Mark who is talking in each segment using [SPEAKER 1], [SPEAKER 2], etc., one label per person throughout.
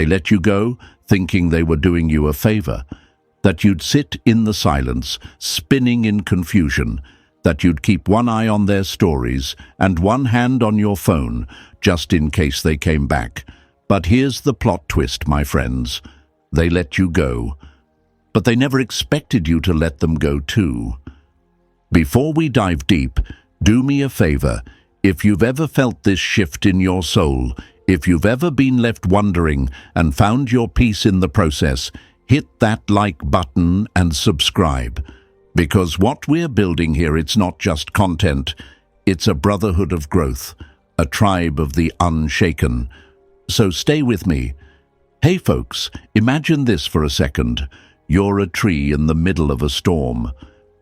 [SPEAKER 1] They let you go, thinking they were doing you a favor, that you'd sit in the silence, spinning in confusion, that you'd keep one eye on their stories and one hand on your phone, just in case they came back. But here's the plot twist, my friends. They let you go, but they never expected you to let them go too. Before we dive deep, do me a favor. If you've ever felt this shift in your soul, if you've ever been left wondering and found your peace in the process, hit that like button and subscribe. Because what we're building here, it's not just content, it's a brotherhood of growth, a tribe of the unshaken. So stay with me. Hey folks, imagine this for a second. You're a tree in the middle of a storm.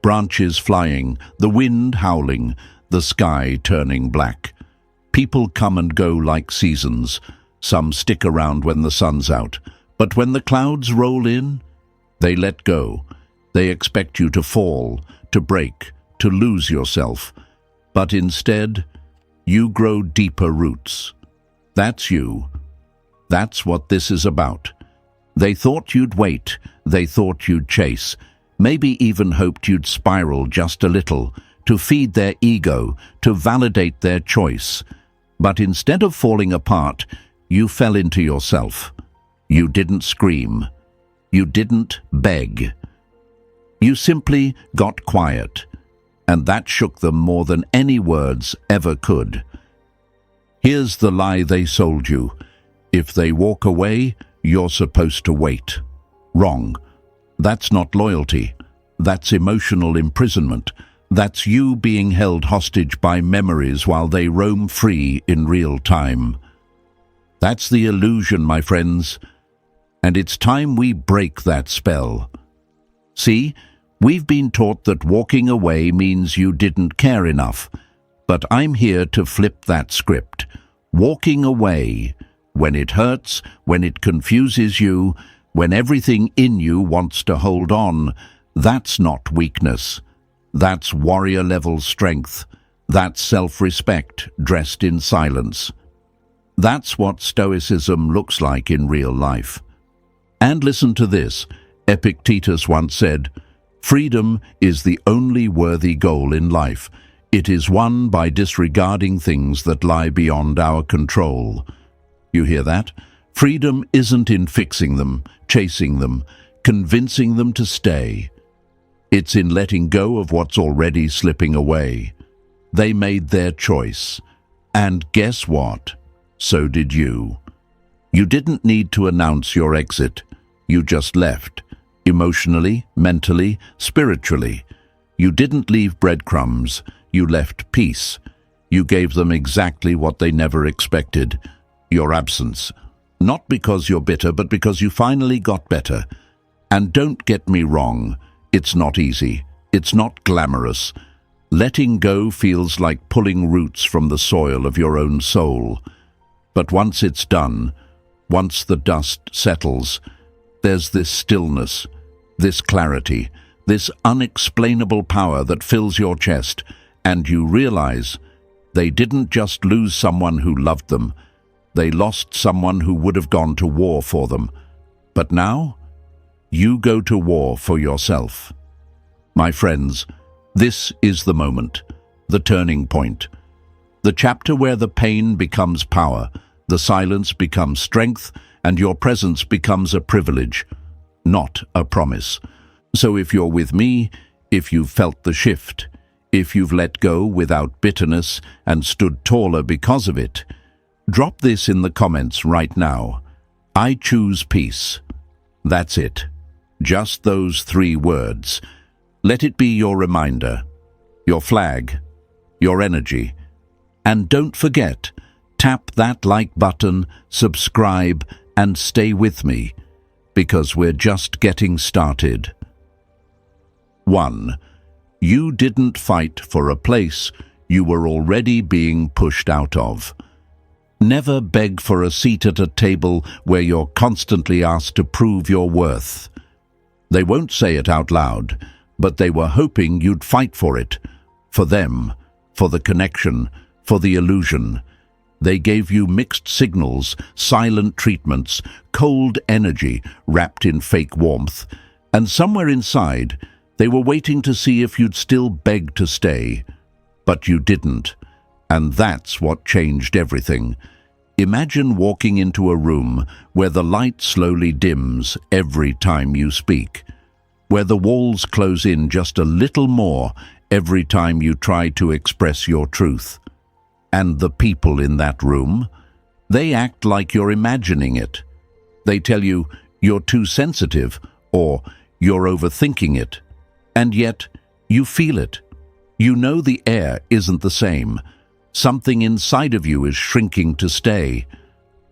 [SPEAKER 1] Branches flying, the wind howling, the sky turning black. People come and go like seasons. Some stick around when the sun's out. But when the clouds roll in, they let go. They expect you to fall, to break, to lose yourself. But instead, you grow deeper roots. That's you. That's what this is about. They thought you'd wait. They thought you'd chase. Maybe even hoped you'd spiral just a little, to feed their ego, to validate their choice. But instead of falling apart, you fell into yourself. You didn't scream. You didn't beg. You simply got quiet, and that shook them more than any words ever could. Here's the lie they sold you. If they walk away, you're supposed to wait. Wrong. That's not loyalty. That's emotional imprisonment. That's you being held hostage by memories while they roam free in real time. That's the illusion, my friends. And it's time we break that spell. See, we've been taught that walking away means you didn't care enough. But I'm here to flip that script. Walking away, when it hurts, when it confuses you, when everything in you wants to hold on, that's not weakness. That's warrior-level strength. That's self-respect dressed in silence. That's what Stoicism looks like in real life. And listen to this. Epictetus once said, "Freedom is the only worthy goal in life. It is won by disregarding things that lie beyond our control." You hear that? Freedom isn't in fixing them, chasing them, convincing them to stay. It's in letting go of what's already slipping away. They made their choice. And guess what? So did you. You didn't need to announce your exit. You just left. Emotionally, mentally, spiritually. You didn't leave breadcrumbs. You left peace. You gave them exactly what they never expected. Your absence. Not because you're bitter, but because you finally got better. And don't get me wrong, it's not easy. It's not glamorous. Letting go feels like pulling roots from the soil of your own soul. But once it's done, once the dust settles, there's this stillness, this clarity, this unexplainable power that fills your chest, and you realize they didn't just lose someone who loved them. They lost someone who would have gone to war for them. But now, you go to war for yourself. My friends, this is the moment, the turning point. The chapter where the pain becomes power, the silence becomes strength, and your presence becomes a privilege, not a promise. So if you're with me, if you've felt the shift, if you've let go without bitterness and stood taller because of it, drop this in the comments right now. I choose peace. That's it. Just those 3 words. Let it be your reminder, your flag, your energy. And don't forget, tap that like button, subscribe, and stay with me, because we're just getting started. 1. You didn't fight for a place you were already being pushed out of. Never beg for a seat at a table where you're constantly asked to prove your worth. They won't say it out loud, but they were hoping you'd fight for it. For them, for the connection, for the illusion. They gave you mixed signals, silent treatments, cold energy wrapped in fake warmth, and somewhere inside, they were waiting to see if you'd still beg to stay. But you didn't, and that's what changed everything. Imagine walking into a room where the light slowly dims every time you speak, where the walls close in just a little more every time you try to express your truth. And the people in that room, they act like you're imagining it. They tell you you're too sensitive or you're overthinking it. And yet, you feel it. You know the air isn't the same. Something inside of you is shrinking to stay.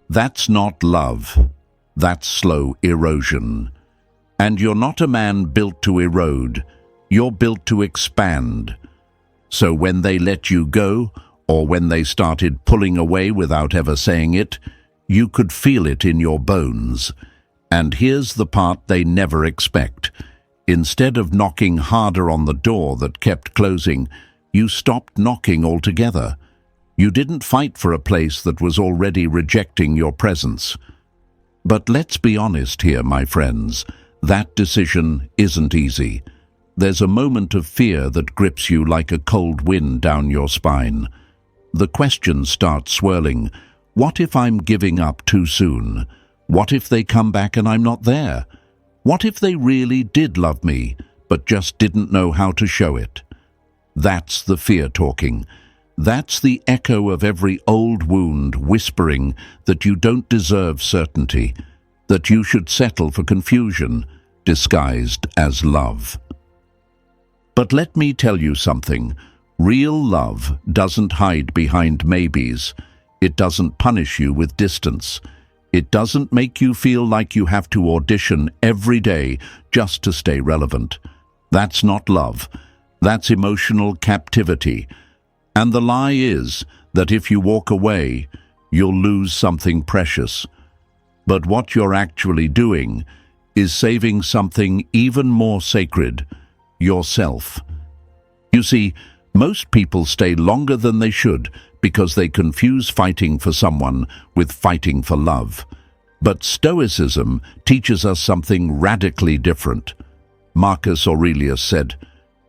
[SPEAKER 1] That's not love. That's slow erosion. And you're not a man built to erode. You're built to expand. So when they let you go, or when they started pulling away without ever saying it, you could feel it in your bones. And here's the part they never expect. Instead of knocking harder on the door that kept closing, you stopped knocking altogether. You didn't fight for a place that was already rejecting your presence. But let's be honest here, my friends. That decision isn't easy. There's a moment of fear that grips you like a cold wind down your spine. The questions start swirling. What if I'm giving up too soon? What if they come back and I'm not there? What if they really did love me, but just didn't know how to show it? That's the fear talking. That's the echo of every old wound whispering that you don't deserve certainty, that you should settle for confusion, disguised as love. But let me tell you something. Real love doesn't hide behind maybes. It doesn't punish you with distance. It doesn't make you feel like you have to audition every day just to stay relevant. That's not love. That's emotional captivity. And the lie is that if you walk away, you'll lose something precious. But what you're actually doing is saving something even more sacred, yourself. You see, most people stay longer than they should because they confuse fighting for someone with fighting for love. But Stoicism teaches us something radically different. Marcus Aurelius said,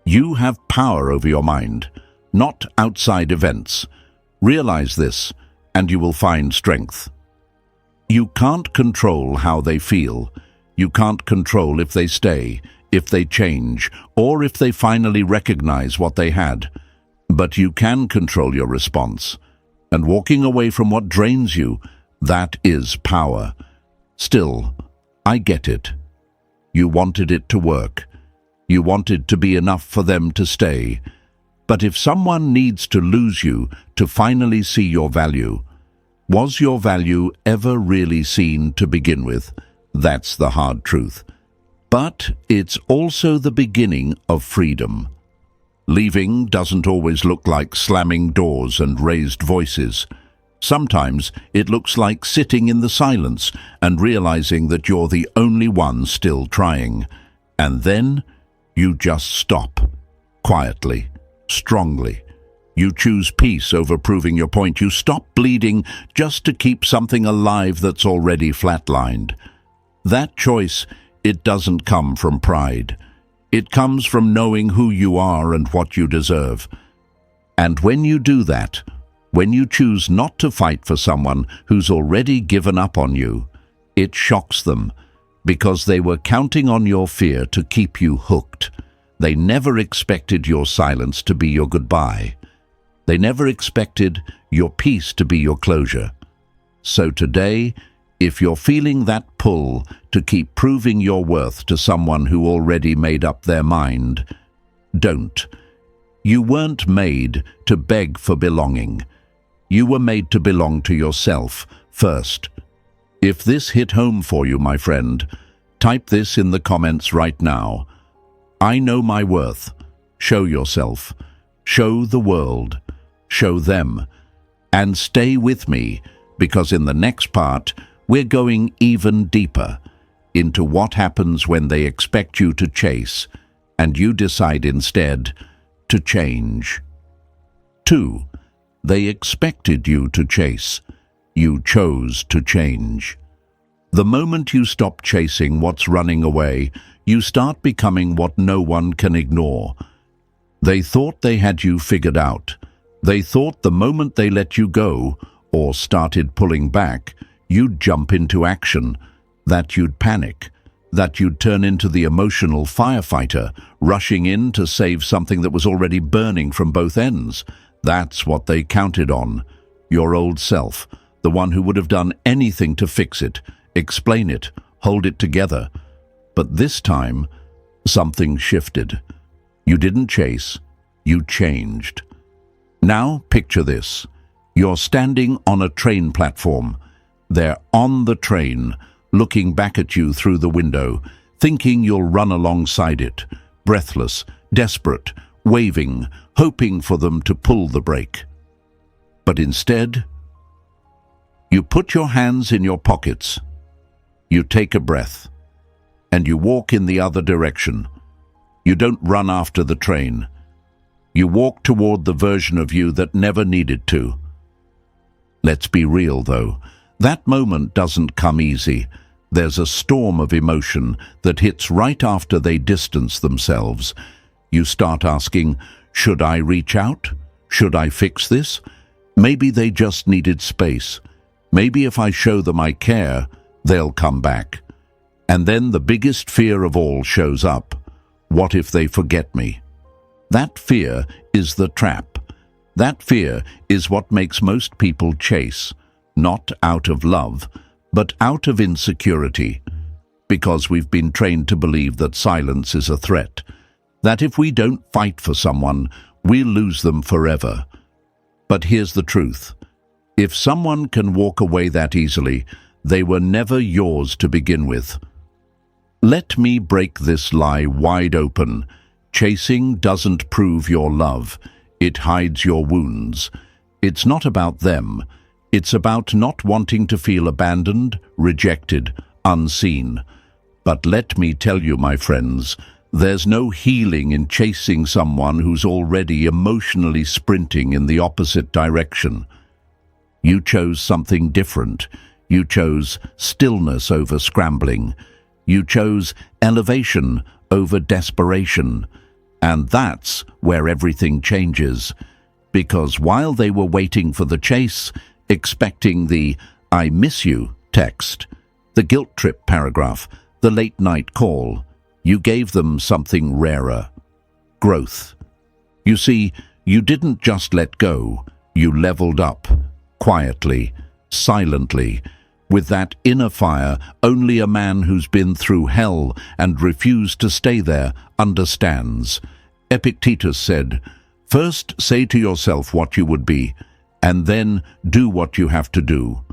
[SPEAKER 1] "You have power over your mind, not outside events. Realize this, and you will find strength." You can't control how they feel. You can't control if they stay, if they change, or if they finally recognize what they had. But you can control your response. And walking away from what drains you, that is power. Still, I get it. You wanted it to work. You wanted to be enough for them to stay. But if someone needs to lose you to finally see your value, was your value ever really seen to begin with? That's the hard truth. But it's also the beginning of freedom. Leaving doesn't always look like slamming doors and raised voices. Sometimes it looks like sitting in the silence and realizing that you're the only one still trying. And then you just stop, quietly, strongly. You choose peace over proving your point. You stop bleeding just to keep something alive that's already flatlined. That choice, it doesn't come from pride. It comes from knowing who you are and what you deserve. And when you do that, when you choose not to fight for someone who's already given up on you, it shocks them, because they were counting on your fear to keep you hooked. They never expected your silence to be your goodbye. They never expected your peace to be your closure. So today, if you're feeling that pull to keep proving your worth to someone who already made up their mind, don't. You weren't made to beg for belonging. You were made to belong to yourself first. If this hit home for you, my friend, type this in the comments right now. I know my worth. Show yourself. Show the world. Show them. And stay with me, because in the next part, we're going even deeper into what happens when they expect you to chase and you decide instead to change. 2. They expected you to chase. You chose to change. The moment you stop chasing what's running away, you start becoming what no one can ignore. They thought they had you figured out. They thought the moment they let you go, or started pulling back, you'd jump into action, that you'd panic, that you'd turn into the emotional firefighter, rushing in to save something that was already burning from both ends. That's what they counted on. Your old self, the one who would have done anything to fix it, explain it, hold it together. But this time, something shifted. You didn't chase, you changed. Now picture this. You're standing on a train platform. They're on the train, looking back at you through the window, thinking you'll run alongside it, breathless, desperate, waving, hoping for them to pull the brake. But instead, you put your hands in your pockets, you take a breath, and you walk in the other direction. You don't run after the train. You walk toward the version of you that never needed to. Let's be real, though. That moment doesn't come easy. There's a storm of emotion that hits right after they distance themselves. You start asking, should I reach out? Should I fix this? Maybe they just needed space. Maybe if I show them I care, they'll come back. And then the biggest fear of all shows up. What if they forget me? That fear is the trap. That fear is what makes most people chase, not out of love, but out of insecurity, because we've been trained to believe that silence is a threat, that if we don't fight for someone, we'll lose them forever. But here's the truth. If someone can walk away that easily, they were never yours to begin with. Let me break this lie wide open. Chasing doesn't prove your love. It hides your wounds. It's not about them. It's about not wanting to feel abandoned, rejected, unseen. But let me tell you, my friends, there's no healing in chasing someone who's already emotionally sprinting in the opposite direction. You chose something different. You chose stillness over scrambling. You chose elevation over desperation. And that's where everything changes. Because while they were waiting for the chase, expecting the "I miss you" text, the guilt trip paragraph, the late night call, you gave them something rarer: growth. You see, you didn't just let go, you leveled up, quietly, silently, with that inner fire only a man who's been through hell and refused to stay there understands. Epictetus said, "First say to yourself what you would be, and then do what you have to do."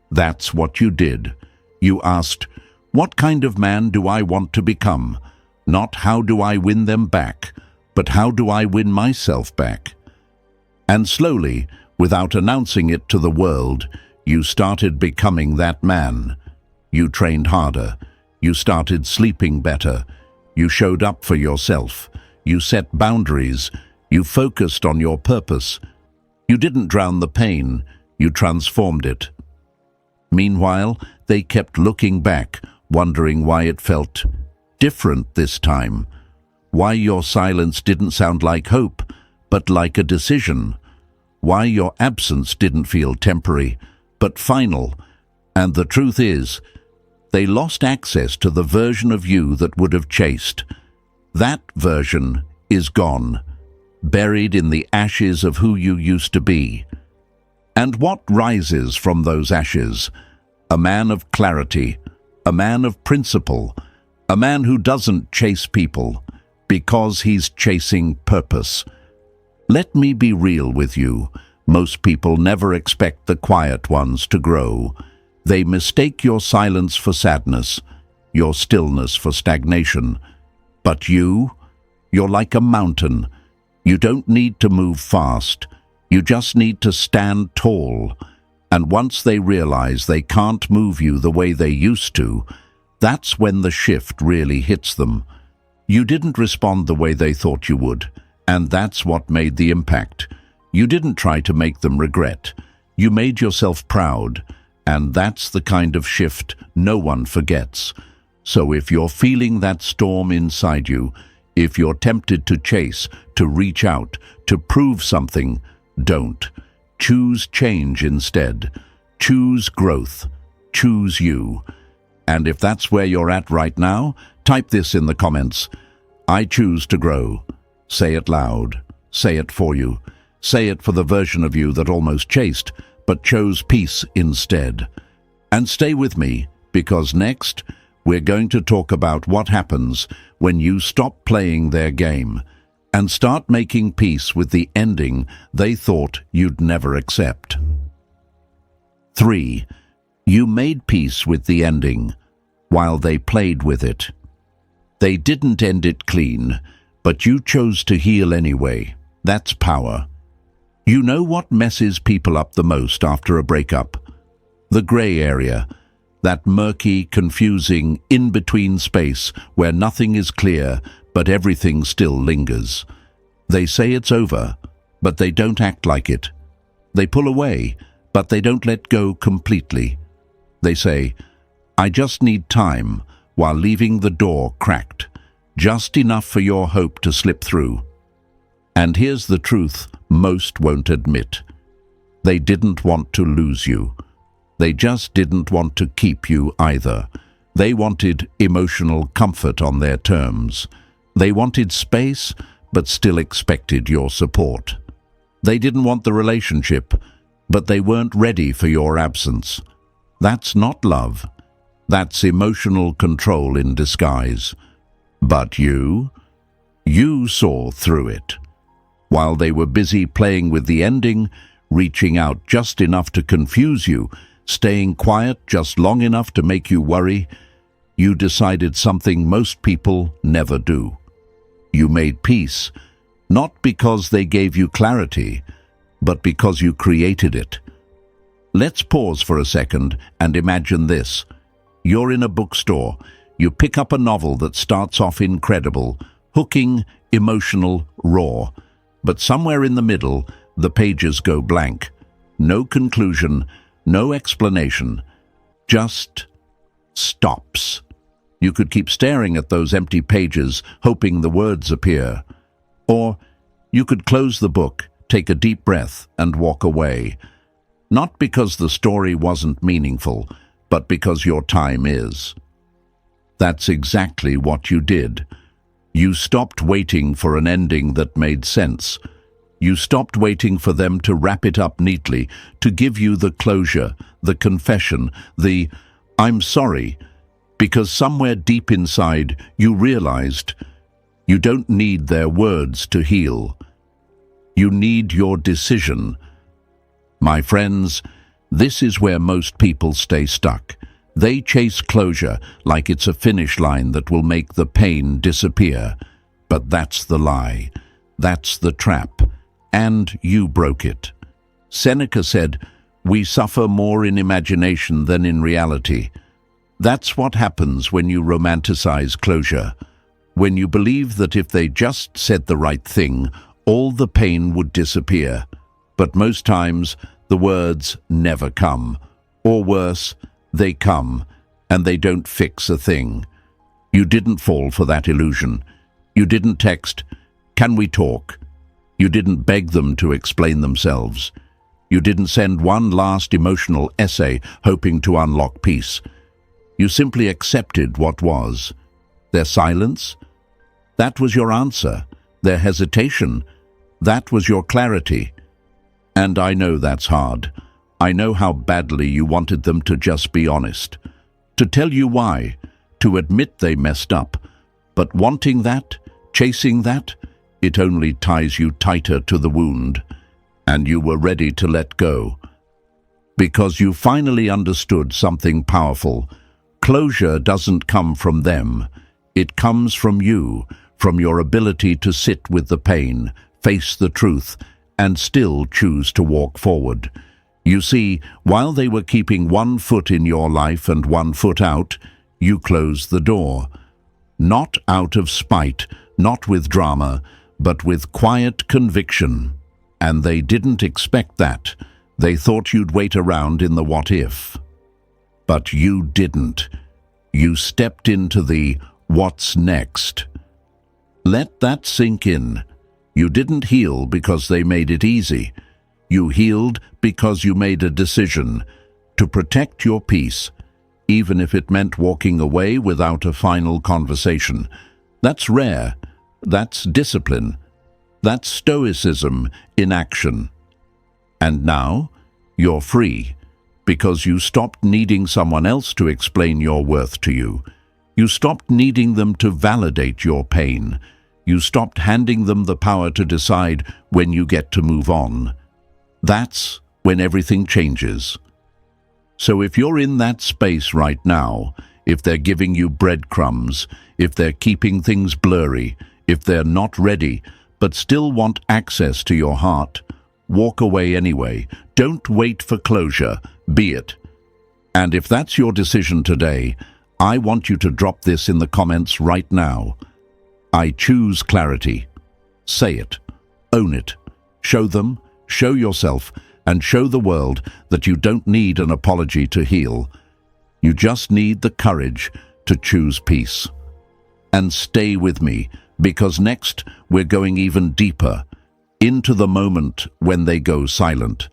[SPEAKER 1] That's what you did. You asked, what kind of man do I want to become? Not how do I win them back, but how do I win myself back? And slowly, without announcing it to the world, you started becoming that man. You trained harder. You started sleeping better. You showed up for yourself. You set boundaries. You focused on your purpose. You didn't drown the pain. You transformed it. Meanwhile, they kept looking back, wondering why it felt different this time. Why your silence didn't sound like hope, but like a decision. Why your absence didn't feel temporary, but final. And the truth is, they lost access to the version of you that would have chased. That version is gone, buried in the ashes of who you used to be. And what rises from those ashes? A man of clarity, a man of principle, a man who doesn't chase people because he's chasing purpose. Let me be real with you. Most people never expect the quiet ones to grow. They mistake your silence for sadness, your stillness for stagnation. But you're like a mountain. You don't need to move fast. You just need to stand tall. And once they realize they can't move you the way they used to, that's when the shift really hits them. You didn't respond the way they thought you would, and that's what made the impact. You didn't try to make them regret. You made yourself proud, and that's the kind of shift no one forgets. So if you're feeling that storm inside you, if you're tempted to chase, to reach out, to prove something, don't. Choose change instead. Choose growth. Choose you. And if that's where you're at right now, type this in the comments. I choose to grow. Say it loud. Say it for you. Say it for the version of you that almost chased, but chose peace instead. And stay with me, because next, we're going to talk about what happens when you stop playing their game and start making peace with the ending they thought you'd never accept. 3. You made peace with the ending while they played with it. They didn't end it clean, but you chose to heal anyway. That's power. You know what messes people up the most after a breakup? The gray area, that murky, confusing, in-between space where nothing is clear, but everything still lingers. They say it's over, but they don't act like it. They pull away, but they don't let go completely. They say, I just need time, while leaving the door cracked, just enough for your hope to slip through. And here's the truth most won't admit. They didn't want to lose you. They just didn't want to keep you either. They wanted emotional comfort on their terms. They wanted space, but still expected your support. They didn't want the relationship, but they weren't ready for your absence. That's not love. That's emotional control in disguise. But you saw through it. While they were busy playing with the ending, reaching out just enough to confuse you, staying quiet just long enough to make you worry, you decided something most people never do. You made peace, not because they gave you clarity, but because you created it. Let's pause for a second and imagine this. You're in a bookstore. You pick up a novel that starts off incredible, hooking, emotional, raw. But somewhere in the middle, the pages go blank. No conclusion, no explanation. Just stops. You could keep staring at those empty pages, hoping the words appear. Or you could close the book, take a deep breath, and walk away. Not because the story wasn't meaningful, but because your time is. That's exactly what you did. You stopped waiting for an ending that made sense. You stopped waiting for them to wrap it up neatly, to give you the closure, the confession, the "I'm sorry," because somewhere deep inside you realized you don't need their words to heal. You need your decision. My friends, this is where most people stay stuck. They chase closure like it's a finish line that will make the pain disappear. But that's the lie. That's the trap. And you broke it. Seneca said, "We suffer more in imagination than in reality." That's what happens when you romanticize closure. When you believe that if they just said the right thing, all the pain would disappear. But most times, the words never come. Or worse, they come, and they don't fix a thing. You didn't fall for that illusion. You didn't text, "Can we talk?" You didn't beg them to explain themselves. You didn't send one last emotional essay hoping to unlock peace. You simply accepted what was. Their silence? That was your answer. Their hesitation? That was your clarity. And I know that's hard. I know how badly you wanted them to just be honest. To tell you why. To admit they messed up. But wanting that, chasing that, it only ties you tighter to the wound. And you were ready to let go. Because you finally understood something powerful. Closure doesn't come from them. It comes from you, from your ability to sit with the pain, face the truth, and still choose to walk forward. You see, while they were keeping one foot in your life and one foot out, you closed the door. Not out of spite, not with drama, but with quiet conviction. And they didn't expect that. They thought you'd wait around in the what if. But you didn't. You stepped into the what's next. Let that sink in. You didn't heal because they made it easy. You healed because you made a decision to protect your peace, even if it meant walking away without a final conversation. That's rare. That's discipline. That's Stoicism in action. And now, you're free, because you stopped needing someone else to explain your worth to you. You stopped needing them to validate your pain. You stopped handing them the power to decide when you get to move on. That's when everything changes. So if you're in that space right now, if they're giving you breadcrumbs, if they're keeping things blurry, if they're not ready, but still want access to your heart, walk away anyway. Don't wait for closure. Be it. And if that's your decision today, I want you to drop this in the comments right now. I choose clarity. Say it. Own it. Show them, show yourself, and show the world that you don't need an apology to heal. You just need the courage to choose peace. And stay with me, because next we're going even deeper, into the moment when they go silent,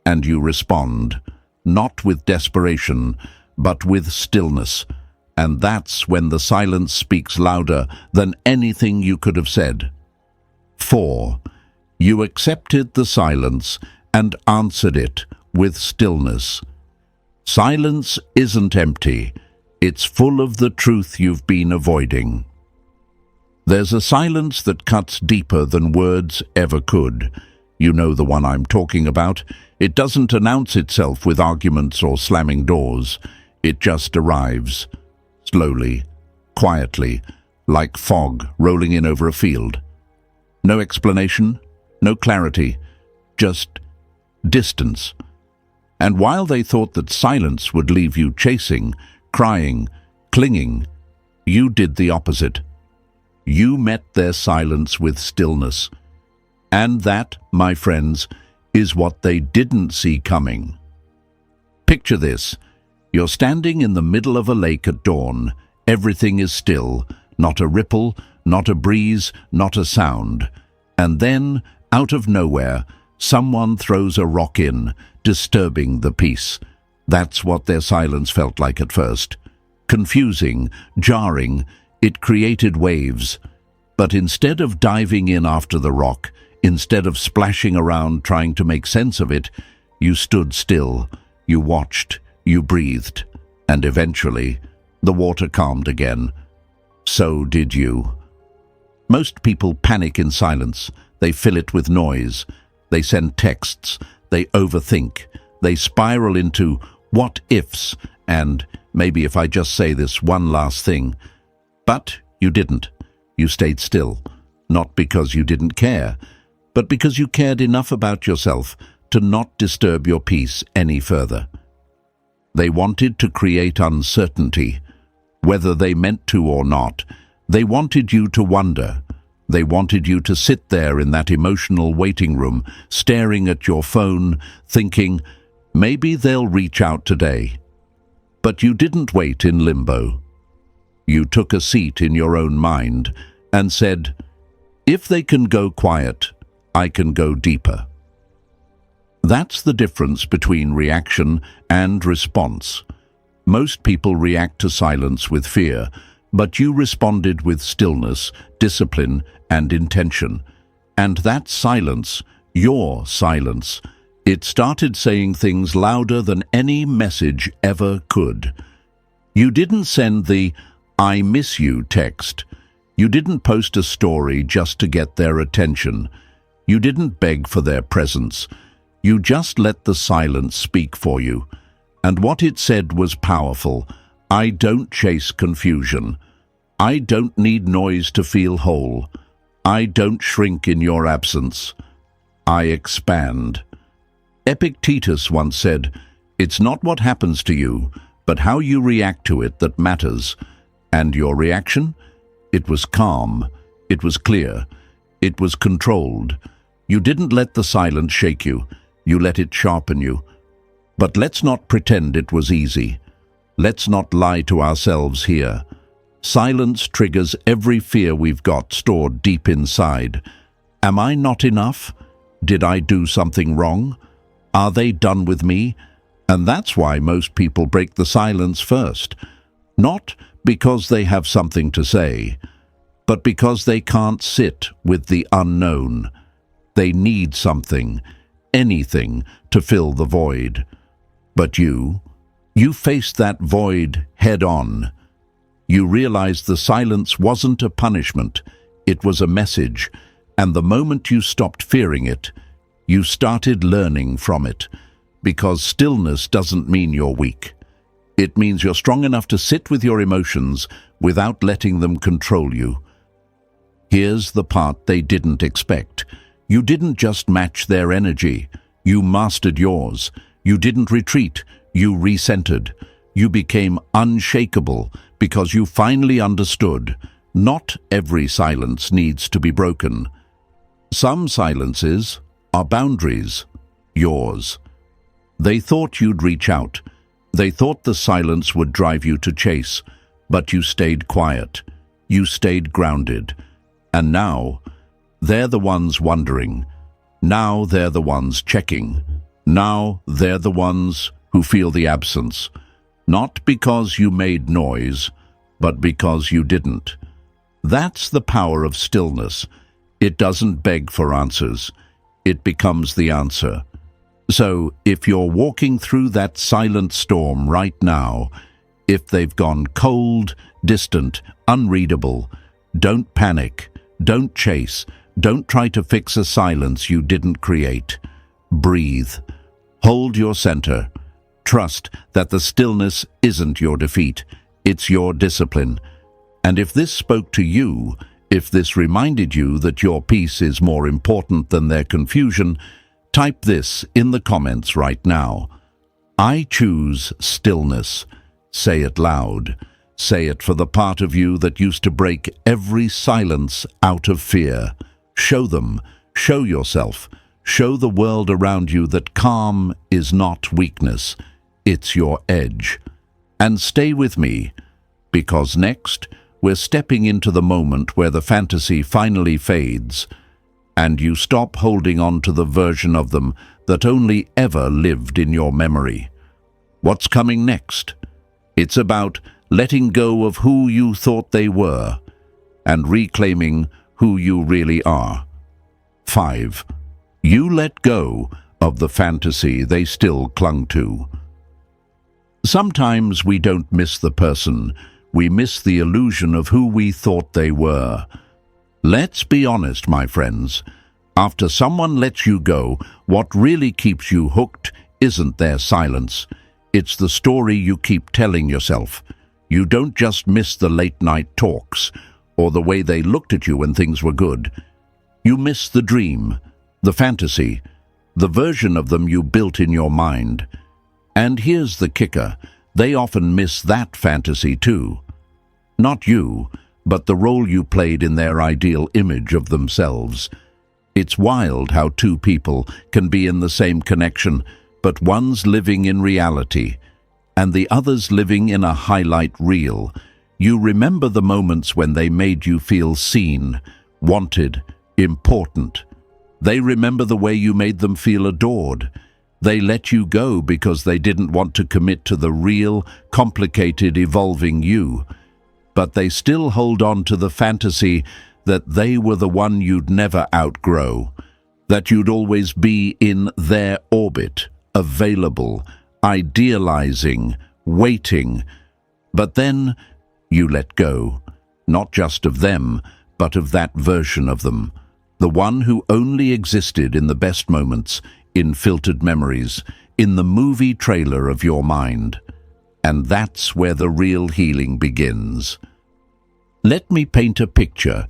[SPEAKER 1] and you respond, not with desperation, but with stillness. And that's when the silence speaks louder than anything you could have said. 4. You accepted the silence and answered it with stillness. Silence isn't empty. It's full of the truth you've been avoiding. There's a silence that cuts deeper than words ever could. You know the one I'm talking about. It doesn't announce itself with arguments or slamming doors. It just arrives. Slowly, quietly, like fog rolling in over a field. No explanation, no clarity, just distance. And while they thought that silence would leave you chasing, crying, clinging, you did the opposite. You met their silence with stillness. And that, my friends, is what they didn't see coming. Picture this. You're standing in the middle of a lake at dawn. Everything is still, not a ripple, not a breeze, not a sound. And then, out of nowhere, someone throws a rock in, disturbing the peace. That's what their silence felt like at first. Confusing, jarring, it created waves. But instead of diving in after the rock, instead of splashing around trying to make sense of it, you stood still, you watched, you breathed, and eventually, the water calmed again. So did you. Most people panic in silence. They fill it with noise. They send texts. They overthink. They spiral into what-ifs and maybe if I just say this one last thing. But you didn't. You stayed still. Not because you didn't care, but because you cared enough about yourself to not disturb your peace any further. They wanted to create uncertainty, whether they meant to or not. They wanted you to wonder. They wanted you to sit there in that emotional waiting room, staring at your phone, thinking, maybe they'll reach out today. But you didn't wait in limbo. You took a seat in your own mind and said, if they can go quiet, I can go deeper. That's the difference between reaction and response. Most people react to silence with fear, but you responded with stillness, discipline, and intention. And that silence, your silence, it started saying things louder than any message ever could. You didn't send the "I miss you" text. You didn't post a story just to get their attention. You didn't beg for their presence. You just let the silence speak for you. And what it said was powerful. I don't chase confusion. I don't need noise to feel whole. I don't shrink in your absence. I expand. Epictetus once said, it's not what happens to you, but how you react to it that matters. And your reaction? It was calm. It was clear. It was controlled. You didn't let the silence shake you. You let it sharpen you. But let's not pretend it was easy. Let's not lie to ourselves here. Silence triggers every fear we've got stored deep inside. Am I not enough? Did I do something wrong? Are they done with me? And that's why most people break the silence first. Not because they have something to say, but because they can't sit with the unknown. They need something, anything, to fill the void. But you faced that void head-on. You realized the silence wasn't a punishment, it was a message, and the moment you stopped fearing it, you started learning from it. Because stillness doesn't mean you're weak. It means you're strong enough to sit with your emotions without letting them control you. Here's the part they didn't expect. You didn't just match their energy. You mastered yours. You didn't retreat. You recentered. You became unshakable because you finally understood. Not every silence needs to be broken. Some silences are boundaries. Yours. They thought you'd reach out. They thought the silence would drive you to chase, but you stayed quiet. You stayed grounded. And now, they're the ones wondering. Now they're the ones checking. Now they're the ones who feel the absence. Not because you made noise, but because you didn't. That's the power of stillness. It doesn't beg for answers. It becomes the answer. So, if you're walking through that silent storm right now, if they've gone cold, distant, unreadable, don't panic, don't chase, don't try to fix a silence you didn't create. Breathe. Hold your center. Trust that the stillness isn't your defeat, it's your discipline. And if this spoke to you, if this reminded you that your peace is more important than their confusion, type this in the comments right now. I choose stillness. Say it loud. Say it for the part of you that used to break every silence out of fear. Show them, show yourself, show the world around you that calm is not weakness, it's your edge. And stay with me, because next we're stepping into the moment where the fantasy finally fades, and you stop holding on to the version of them that only ever lived in your memory. What's coming next? It's about letting go of who you thought they were and reclaiming who you really are. 5. You let go of the fantasy they still clung to. Sometimes we don't miss the person, we miss the illusion of who we thought they were. Let's be honest, my friends. After someone lets you go, what really keeps you hooked isn't their silence. It's the story you keep telling yourself. You don't just miss the late-night talks or the way they looked at you when things were good. You miss the dream, the fantasy, the version of them you built in your mind. And here's the kicker. They often miss that fantasy too. Not you, but the role you played in their ideal image of themselves. It's wild how two people can be in the same connection, but one's living in reality, and the other's living in a highlight reel. You remember the moments when they made you feel seen, wanted, important. They remember the way you made them feel adored. They let you go because they didn't want to commit to the real, complicated, evolving you. But they still hold on to the fantasy that they were the one you'd never outgrow, that you'd always be in their orbit, available, idealizing, waiting. But then you let go, not just of them, but of that version of them, the one who only existed in the best moments, in filtered memories, in the movie trailer of your mind. And that's where the real healing begins. Let me paint a picture.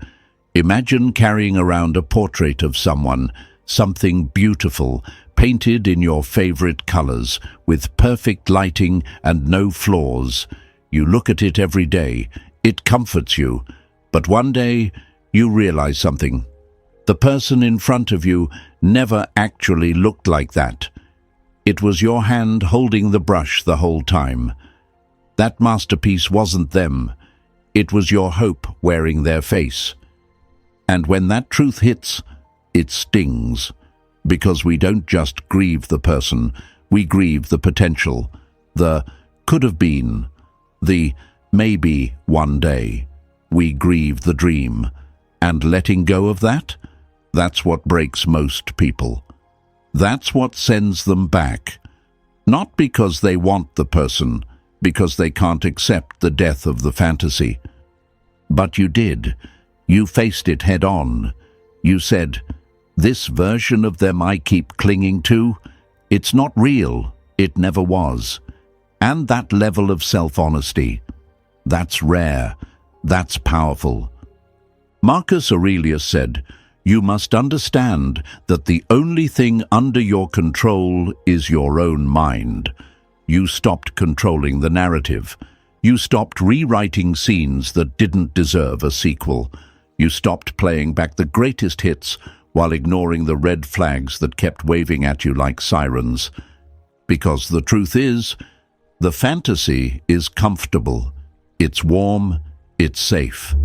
[SPEAKER 1] Imagine carrying around a portrait of someone, something beautiful, painted in your favorite colors, with perfect lighting and no flaws. You look at it every day. It comforts you. But one day, you realize something. The person in front of you never actually looked like that. It was your hand holding the brush the whole time. That masterpiece wasn't them. It was your hope wearing their face. And when that truth hits, it stings. Because we don't just grieve the person, we grieve the potential, the could have been, the maybe one day. We grieve the dream. And letting go of that? That's what breaks most people. That's what sends them back. Not because they want the person, because they can't accept the death of the fantasy. But you did. You faced it head on. You said, "This version of them I keep clinging to, it's not real. It never was." And that level of self-honesty, that's rare. That's powerful. Marcus Aurelius said, "You must understand that the only thing under your control is your own mind." You stopped controlling the narrative. You stopped rewriting scenes that didn't deserve a sequel. You stopped playing back the greatest hits while ignoring the red flags that kept waving at you like sirens. Because the truth is, the fantasy is comfortable. It's warm, it's safe,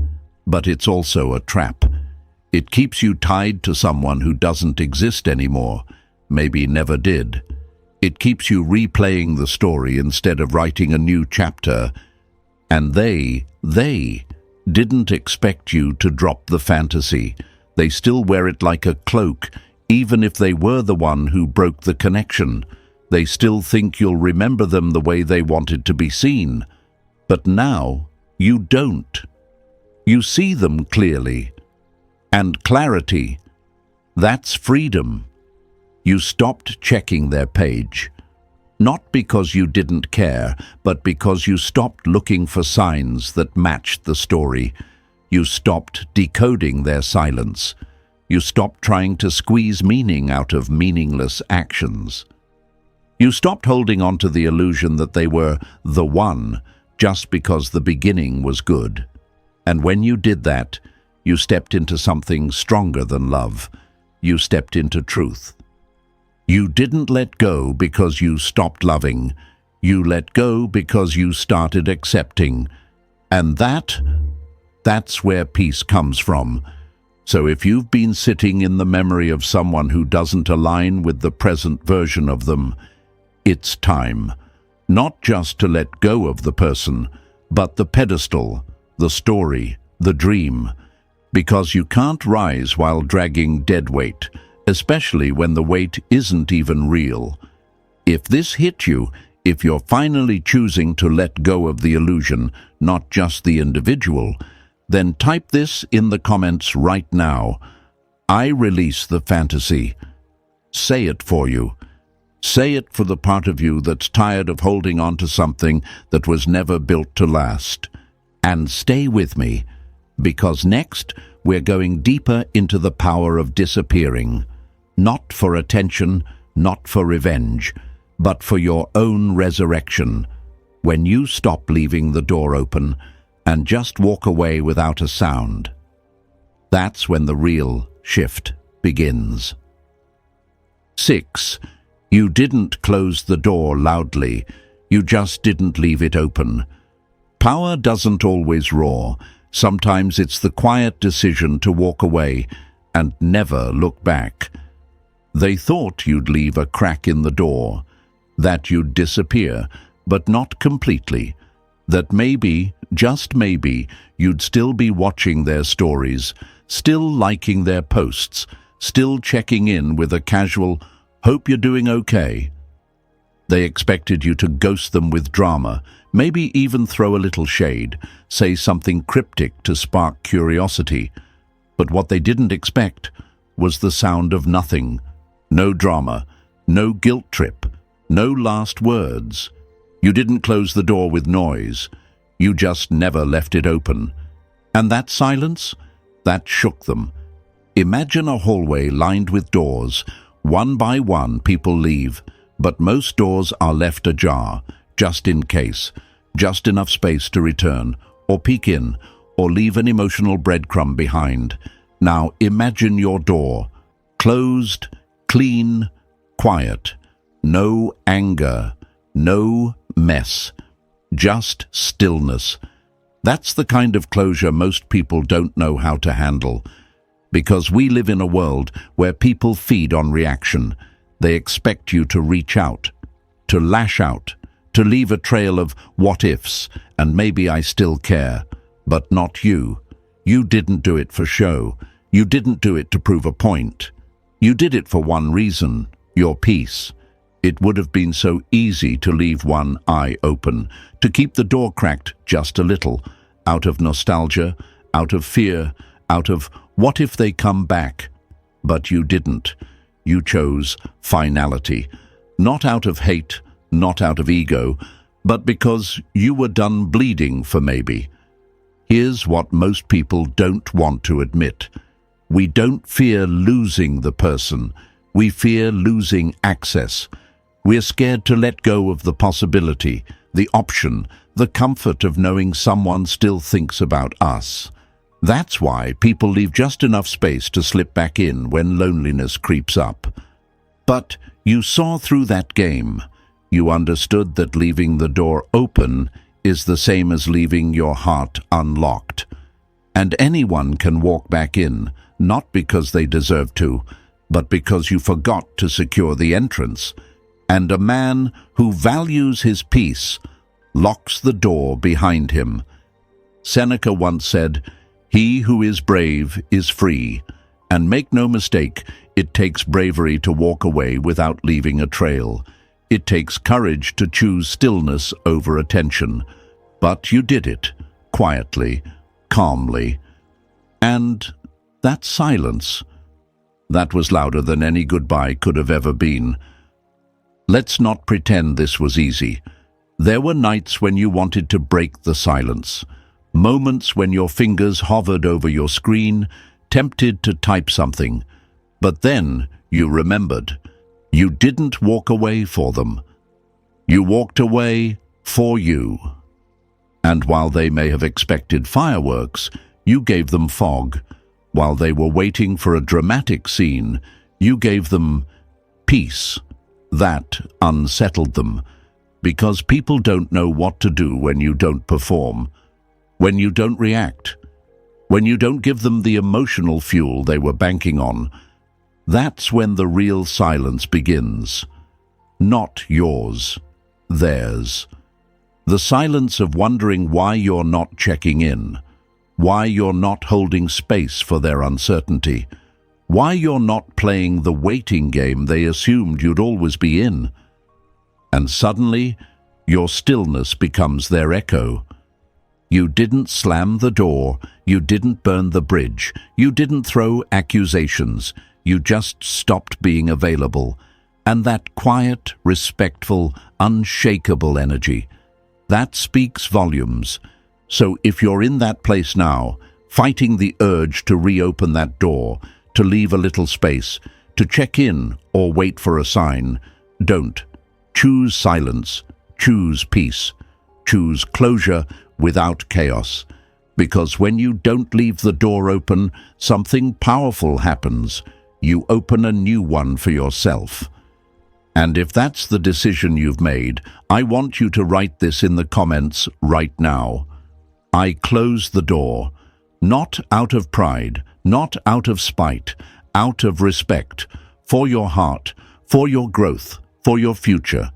[SPEAKER 1] but it's also a trap. It keeps you tied to someone who doesn't exist anymore, maybe never did. It keeps you replaying the story instead of writing a new chapter. And they didn't expect you to drop the fantasy. They still wear it like a cloak, even if they were the one who broke the connection. They still think you'll remember them the way they wanted to be seen. But now, you don't. You see them clearly. And clarity, that's freedom. You stopped checking their page. Not because you didn't care, but because you stopped looking for signs that matched the story. You stopped decoding their silence. You stopped trying to squeeze meaning out of meaningless actions. You stopped holding on to the illusion that they were the one just because the beginning was good. And when you did that, you stepped into something stronger than love. You stepped into truth. You didn't let go because you stopped loving. You let go because you started accepting. And that's where peace comes from. So if you've been sitting in the memory of someone who doesn't align with the present version of them, it's time. Not just to let go of the person, but the pedestal, the story, the dream. Because you can't rise while dragging dead weight, especially when the weight isn't even real. If this hit you, if you're finally choosing to let go of the illusion, not just the individual, then type this in the comments right now. I release the fantasy. Say it for you. Say it for the part of you that's tired of holding on to something that was never built to last. And stay with me, because next we're going deeper into the power of disappearing. Not for attention, not for revenge, but for your own resurrection. When you stop leaving the door open and just walk away without a sound. That's when the real shift begins. 6. You didn't close the door loudly. You just didn't leave it open. Power doesn't always roar. Sometimes it's the quiet decision to walk away and never look back. They thought you'd leave a crack in the door, that you'd disappear, but not completely. That maybe, just maybe, you'd still be watching their stories, still liking their posts, still checking in with a casual, "Hope you're doing okay." They expected you to ghost them with drama, maybe even throw a little shade, say something cryptic to spark curiosity. But what they didn't expect was the sound of nothing. No drama, no guilt trip, no last words. You didn't close the door with noise. You just never left it open. And that silence, that shook them. Imagine a hallway lined with doors. One by one, people leave, but most doors are left ajar, just in case, just enough space to return, or peek in, or leave an emotional breadcrumb behind. Now imagine your door, closed, clean, quiet, no anger, no mess, just stillness. That's the kind of closure most people don't know how to handle, because we live in a world where people feed on reaction. They expect you to reach out, to lash out, to leave a trail of what-ifs, and maybe I still care, but not you. You didn't do it for show. You didn't do it to prove a point. You did it for one reason, your peace. It would have been so easy to leave one eye open, to keep the door cracked just a little, out of nostalgia, out of fear, out of what if they come back? But you didn't. You chose finality, not out of hate, not out of ego, but because you were done bleeding for maybe. Here's what most people don't want to admit. We don't fear losing the person. We fear losing access. We're scared to let go of the possibility, the option, the comfort of knowing someone still thinks about us. That's why people leave just enough space to slip back in when loneliness creeps up. But you saw through that game. You understood that leaving the door open is the same as leaving your heart unlocked. And anyone can walk back in, not because they deserve to, but because you forgot to secure the entrance. And a man who values his peace locks the door behind him. Seneca once said, "He who is brave is free." And make no mistake, it takes bravery to walk away without leaving a trail. It takes courage to choose stillness over attention. But you did it, quietly, calmly. And that silence, that was louder than any goodbye could have ever been. Let's not pretend this was easy. There were nights when you wanted to break the silence, moments when your fingers hovered over your screen, tempted to type something. But then you remembered. You didn't walk away for them. You walked away for you. And while they may have expected fireworks, you gave them fog. While they were waiting for a dramatic scene, you gave them peace. That unsettled them, because people don't know what to do when you don't perform, when you don't react, when you don't give them the emotional fuel they were banking on. That's when the real silence begins. Not yours, theirs. The silence of wondering why you're not checking in, why you're not holding space for their uncertainty, why you're not playing the waiting game they assumed you'd always be in. And suddenly, your stillness becomes their echo. You didn't slam the door, you didn't burn the bridge, you didn't throw accusations, you just stopped being available. And that quiet, respectful, unshakable energy, that speaks volumes. So if you're in that place now, fighting the urge to reopen that door, to leave a little space, to check in or wait for a sign, don't. Choose silence, choose peace, choose closure without chaos. Because when you don't leave the door open, something powerful happens. You open a new one for yourself. And if that's the decision you've made, I want you to write this in the comments right now. I close the door, not out of pride, not out of spite, out of respect, for your heart, for your growth, for your future.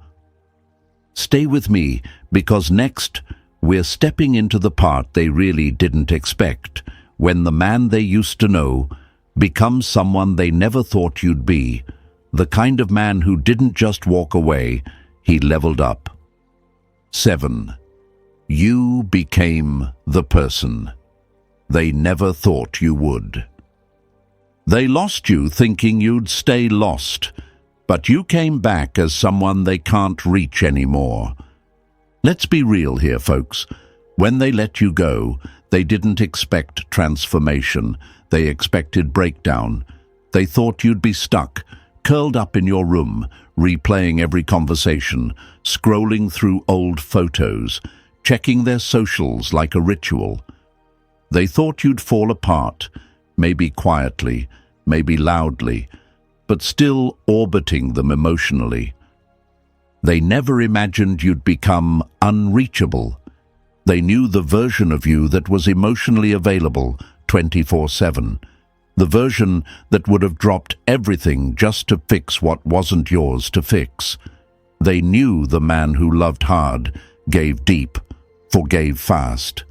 [SPEAKER 1] Stay with me, because next, we're stepping into the part they really didn't expect, when the man they used to know becomes someone they never thought you'd be, the kind of man who didn't just walk away, he leveled up. 7. You became the person they never thought you would. They lost you thinking you'd stay lost, but you came back as someone they can't reach anymore. Let's be real here, folks. When they let you go, they didn't expect transformation. They expected breakdown. They thought you'd be stuck, curled up in your room, replaying every conversation, scrolling through old photos, checking their socials like a ritual. They thought you'd fall apart, maybe quietly, maybe loudly, but still orbiting them emotionally. They never imagined you'd become unreachable. They knew the version of you that was emotionally available 24/7, the version that would have dropped everything just to fix what wasn't yours to fix. They knew the man who loved hard, gave deep, forgave fast.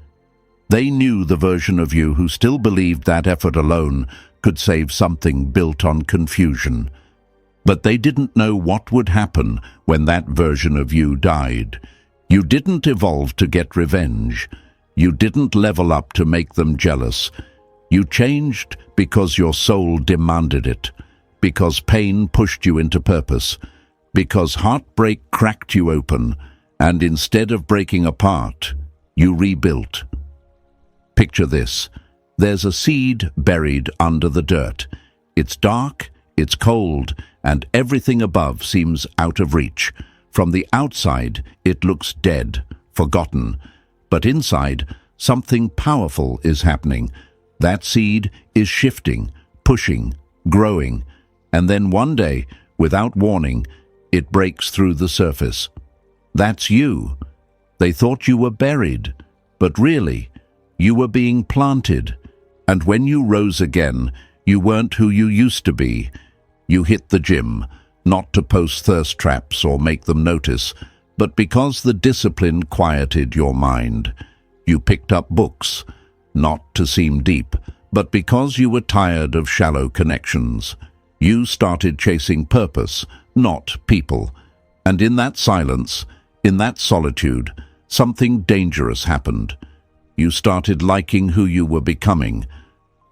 [SPEAKER 1] They knew the version of you who still believed that effort alone could save something built on confusion. But they didn't know what would happen when that version of you died. You didn't evolve to get revenge. You didn't level up to make them jealous. You changed because your soul demanded it, because pain pushed you into purpose, because heartbreak cracked you open, and instead of breaking apart, you rebuilt. Picture this. There's a seed buried under the dirt. It's dark, it's cold, and everything above seems out of reach. From the outside, it looks dead, forgotten. But inside, something powerful is happening. That seed is shifting, pushing, growing. And then one day, without warning, it breaks through the surface. That's you. They thought you were buried, but really, you were being planted. And when you rose again, you weren't who you used to be. You hit the gym, not to post thirst traps or make them notice, but because the discipline quieted your mind. You picked up books, not to seem deep, but because you were tired of shallow connections. You started chasing purpose, not people. And in that silence, in that solitude, something dangerous happened. You started liking who you were becoming.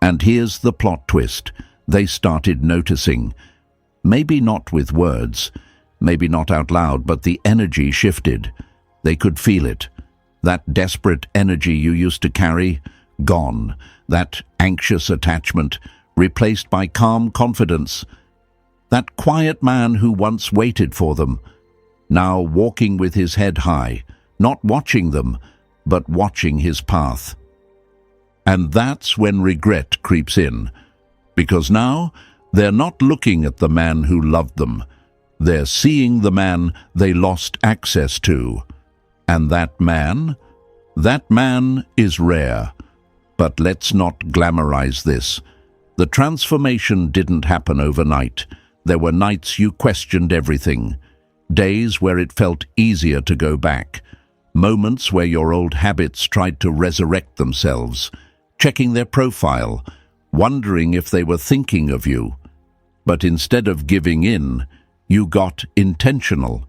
[SPEAKER 1] And here's the plot twist. They started noticing. Maybe not with words, maybe not out loud, but the energy shifted. They could feel it. That desperate energy you used to carry, gone. That anxious attachment, replaced by calm confidence. That quiet man who once waited for them, now walking with his head high, not watching them, but watching his path. And that's when regret creeps in, because now they're not looking at the man who loved them. They're seeing the man they lost access to. And that man is rare. But let's not glamorize this. The transformation didn't happen overnight. There were nights you questioned everything. Days where it felt easier to go back. Moments where your old habits tried to resurrect themselves, checking their profile, wondering if they were thinking of you. But instead of giving in, you got intentional.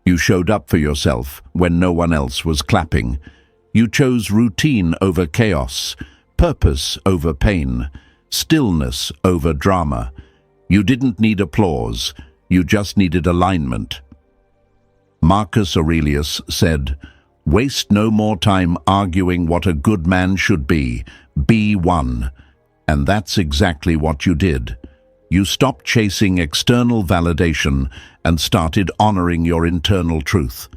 [SPEAKER 1] You showed up for yourself when no one else was clapping. You chose routine over chaos, purpose over pain, stillness over drama. You didn't need applause, you just needed alignment. Marcus Aurelius said, "Waste no more time arguing what a good man should be one." And that's exactly what you did. You stopped chasing external validation and started honoring your internal truth.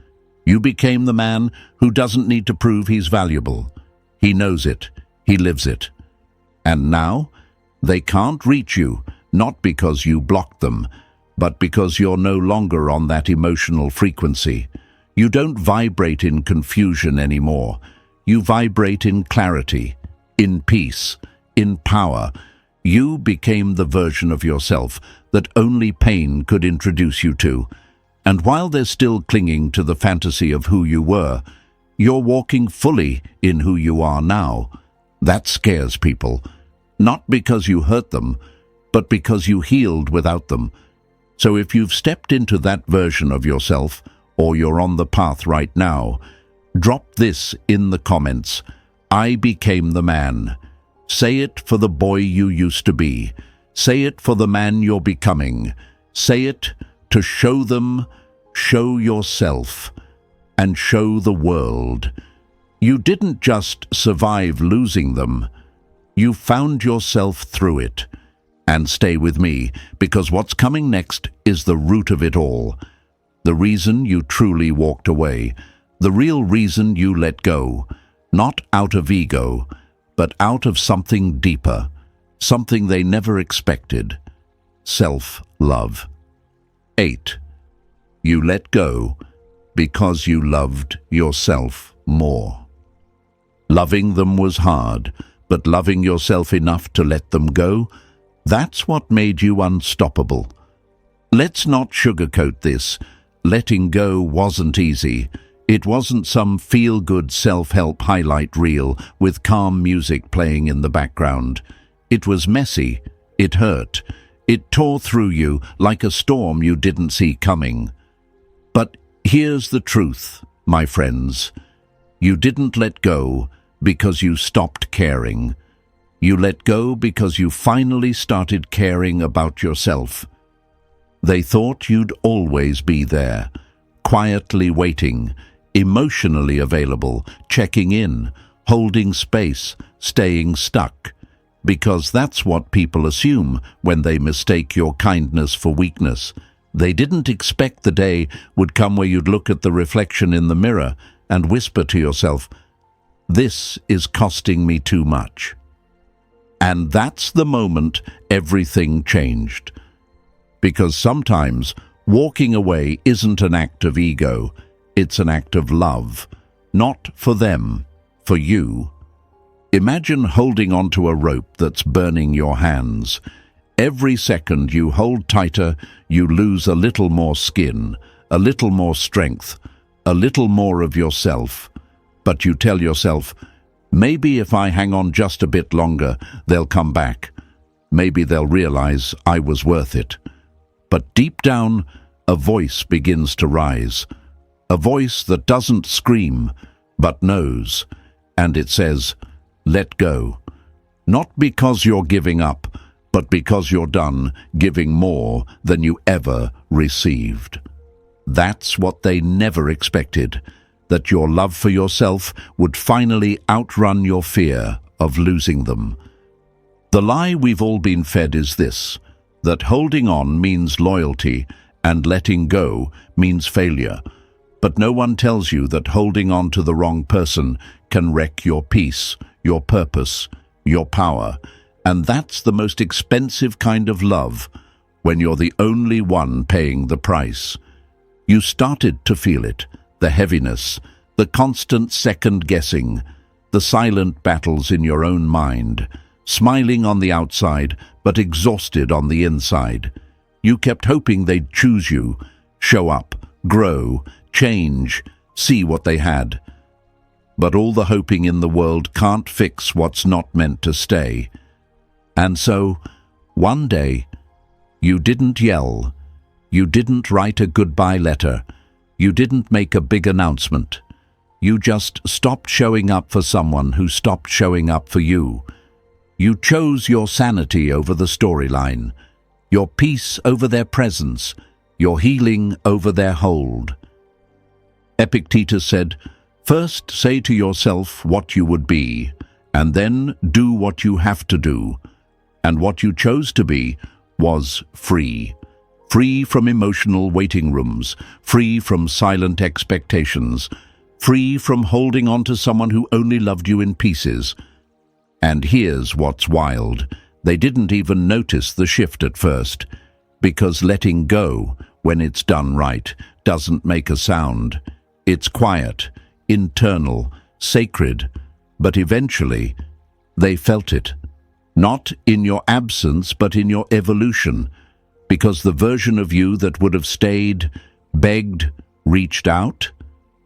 [SPEAKER 1] You became the man who doesn't need to prove he's valuable. He knows it. He lives it. And now, they can't reach you, not because you blocked them, but because you're no longer on that emotional frequency. You don't vibrate in confusion anymore. You vibrate in clarity, in peace, in power. You became the version of yourself that only pain could introduce you to. And while they're still clinging to the fantasy of who you were, you're walking fully in who you are now. That scares people, not because you hurt them, but because you healed without them. So if you've stepped into that version of yourself, or you're on the path right now, drop this in the comments. I became the man. Say it for the boy you used to be. Say it for the man you're becoming. Say it to show them, show yourself, and show the world. You didn't just survive losing them. You found yourself through it. And stay with me, because what's coming next is the root of it all. The reason you truly walked away. The real reason you let go. Not out of ego, but out of something deeper. something they never expected: self-love. 8. You let go because you loved yourself more. Loving them was hard, but loving yourself enough to let them go, that's what made you unstoppable. Let's not sugarcoat this. Letting go wasn't easy. It wasn't some feel-good self-help highlight reel with calm music playing in the background. It was messy. It hurt. It tore through you like a storm you didn't see coming. But here's the truth, my friends. You didn't let go because you stopped caring. You let go because you finally started caring about yourself. They thought you'd always be there, quietly waiting, emotionally available, checking in, holding space, staying stuck. Because that's what people assume when they mistake your kindness for weakness. They didn't expect the day would come where you'd look at the reflection in the mirror and whisper to yourself, "This is costing me too much." And that's the moment everything changed. Because sometimes walking away isn't an act of ego, it's an act of love. Not for them, for you. Imagine holding onto a rope that's burning your hands. Every second you hold tighter, you lose a little more skin, a little more strength, a little more of yourself. But you tell yourself, maybe if I hang on just a bit longer, they'll come back. Maybe they'll realize I was worth it. But deep down, a voice begins to rise. A voice that doesn't scream, but knows. And it says, let go. Not because you're giving up, but because you're done giving more than you ever received. That's what they never expected, that your love for yourself would finally outrun your fear of losing them. The lie we've all been fed is this, that holding on means loyalty and letting go means failure. But no one tells you that holding on to the wrong person can wreck your peace, your purpose, your power. And that's the most expensive kind of love, when you're the only one paying the price. You started to feel it, the heaviness, the constant second-guessing, the silent battles in your own mind, smiling on the outside but exhausted on the inside. You kept hoping they'd choose you, show up, grow, change, see what they had. But all the hoping in the world can't fix what's not meant to stay. And so, one day, you didn't yell, you didn't write a goodbye letter, you didn't make a big announcement. You just stopped showing up for someone who stopped showing up for you. You chose your sanity over the storyline, your peace over their presence, your healing over their hold. Epictetus said, "First say to yourself what you would be, and then do what you have to do." And what you chose to be was free. Free from emotional waiting rooms, free from silent expectations, free from holding on to someone who only loved you in pieces. And here's what's wild. They didn't even notice the shift at first, because letting go, when it's done right, doesn't make a sound. It's quiet, internal, sacred, but eventually they felt it. Not in your absence, but in your evolution, because the version of you that would have stayed, begged, reached out,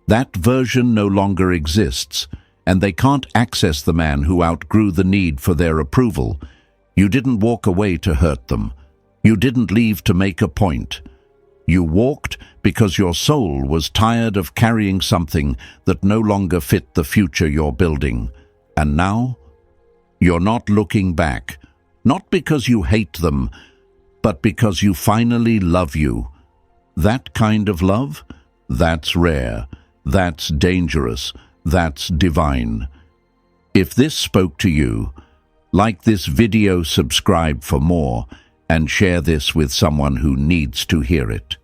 [SPEAKER 1] that version no longer exists, and they can't access the man who outgrew the need for their approval. You didn't walk away to hurt them. You didn't leave to make a point. You walked because your soul was tired of carrying something that no longer fit the future you're building. And now, you're not looking back, not because you hate them, but because you finally love you. That kind of love, that's rare, that's dangerous, that's divine. If this spoke to you, like this video, subscribe for more, and share this with someone who needs to hear it.